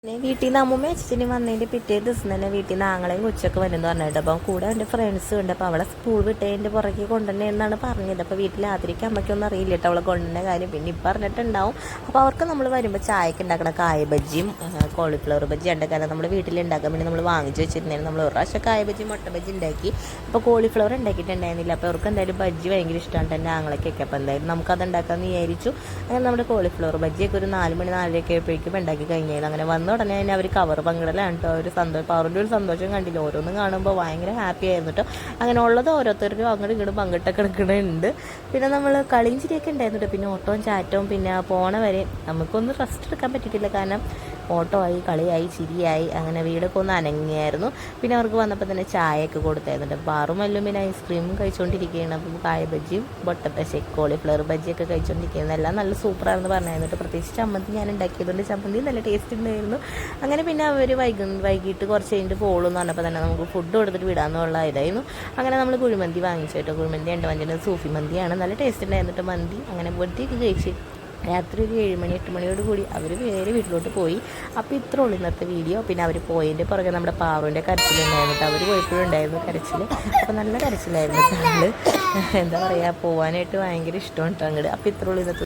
പിന്നെ വീട്ടിൽ നിന്ന് അമ്മൂമ്മ അച്ഛന് വന്നതിൻ്റെ പിറ്റേ ദിവസം തന്നെ വീട്ടിൽ നിന്ന് ആങ്ങളെയും കൊച്ചൊക്കെ വരുമെന്ന് പറഞ്ഞിട്ട് അപ്പം കൂടെ എൻ്റെ ഫ്രണ്ട്സും ഉണ്ട്. അപ്പോൾ അവളെ സ്കൂൾ വിട്ടതിൻ്റെ പുറകെ കൊണ്ടുവന്നെ എന്നാണ് പറഞ്ഞത്. അപ്പോൾ വീട്ടിൽ ആദ്യക്ക് അമ്മയ്ക്കൊന്നും അറിയില്ല കേട്ടോ അവളെ കൊണ്ടുവന്ന കാര്യം. പിന്നെ ഇപ്പം പറഞ്ഞിട്ടുണ്ടാവും. അപ്പോൾ അവർക്ക് നമ്മൾ വരുമ്പോൾ ചായക്ക് ഉണ്ടാക്കണ കായ ബജ്ജിയും കോളിഫ്ലവർ ബജ്ജി ഉണ്ടാക്കാനും നമ്മൾ വീട്ടിൽ ഉണ്ടാക്കാൻ വേണ്ടി നമ്മൾ വാങ്ങിച്ച് വെച്ചിരുന്നായിരുന്നു. നമ്മൾ ഒരു പ്രാവശ്യം കായ ബജ്ജി മുട്ട ബജ്ജി ഉണ്ടാക്കി. അപ്പോൾ കോളിഫ്ലവർ ഉണ്ടാക്കിയിട്ടുണ്ടായിരുന്നില്ല. അപ്പോൾ അവർക്ക് എന്തായാലും ബജ്ജി ഭയങ്കര ഇഷ്ടമാണ് എൻ്റെ ആങ്ങളൊക്കെ. അപ്പോൾ എന്തായാലും നമുക്കത് ഉണ്ടാക്കാമെന്ന് വിചാരിച്ചു. അങ്ങനെ നമ്മുടെ കോളിഫ്ലവർ ബജ്ജിയൊക്കെ ഒരു 4 മണി 4:30 ആയപ്പോഴേക്കും ഉണ്ടാക്കി കഴിഞ്ഞായിരുന്നു. അങ്ങനെ വന്ന ഉടനെ തന്നെ അവർ കവർ പങ്കിടലാണ് കേട്ടോ. ഒരു സന്തോഷം, അവരുടെ ഒരു സന്തോഷം കണ്ടില്ല. ഓരോന്നും കാണുമ്പോൾ ഭയങ്കര ഹാപ്പി ആയിരുന്നു കേട്ടോ. അങ്ങനെ ഉള്ളത് ഓരോരുത്തർക്കും അങ്ങോട്ടും ഇങ്ങോട്ടും പങ്കിട്ടൊക്കെ എടുക്കണുണ്ട്. പിന്നെ നമ്മൾ കളിയും ചിരിയൊക്കെ ഉണ്ടായിരുന്നു കേട്ടോ. പിന്നെ ഓട്ടവും ചാറ്റവും പിന്നെ പോണ വരെ നമുക്കൊന്നും റെസ്റ്റ് എടുക്കാൻ പറ്റിയിട്ടില്ല. കാരണം ഓട്ടമായി, കളിയായി, ചിരിയായി, അങ്ങനെ വീടൊക്കെ ഒന്ന് അനങ്ങിയായിരുന്നു. പിന്നെ അവർക്ക് വന്നപ്പോൾ തന്നെ ചായയൊക്കെ കൊടുത്തായിരുന്നു. പാറും എല്ലാം പിന്നെ ഐസ്ക്രീമും കഴിച്ചുകൊണ്ടിരിക്കുകയാണ്. അപ്പം കായ ബജ്ജിയും കോളിഫ്ലവർ ബജ്ജിയൊക്കെ കഴിച്ചുകൊണ്ടിരിക്കുന്നത് എല്ലാം നല്ല സൂപ്പറാണെന്ന് പറഞ്ഞായിരുന്നു. പ്രത്യേകിച്ച് ചമ്മന്തി ഞാൻ ഉണ്ടാക്കിയതുകൊണ്ട് ചമ്മന്തി നല്ല ടേസ്റ്റ് ഉണ്ടായിരുന്നു. അങ്ങനെ പിന്നെ അവർ വൈകിട്ട് കുറച്ച് കഴിഞ്ഞിട്ട് പോകുമെന്ന് പറഞ്ഞപ്പോൾ തന്നെ നമുക്ക് ഫുഡ് കൊടുത്തിട്ട് വിടാമെന്നുള്ള ഇതായിരുന്നു. അങ്ങനെ നമ്മൾ കുഴിമന്തി വാങ്ങിച്ചു കേട്ടോ. കുഴിമന്തി 2 സൂഫി മന്തിയാണ്. നല്ല ടേസ്റ്റ് ഉണ്ടായിരുന്നിട്ട് മന്തി. അങ്ങനെ ബുദ്ധിയൊക്കെ കഴിച്ച് രാത്രി ഒരു 7 മണി 8 മണിയോട് കൂടി അവർ വേറെ വീട്ടിലോട്ട് പോയി. അപ്പോൾ ഇത്ര ഉള്ളൂ ഇന്നത്തെ വീഡിയോ. പിന്നെ അവർ പോയതിൻ്റെ പുറകെ നമ്മുടെ പാറുവിൻ്റെ കരച്ചിലുണ്ടായിരുന്നു. അവർ പോയപ്പോഴും ഉണ്ടായിരുന്നു കരച്ചിൽ. അപ്പോൾ നല്ല കരച്ചിലായിരുന്നു. എന്താ പറയുക, പോകാനായിട്ട് ഭയങ്കര ഇഷ്ടമാണ് കേട്ടോ അങ്ങോട്ട്. അപ്പോൾ ഇത്ര ഉള്ളൂ ഇന്നത്തെ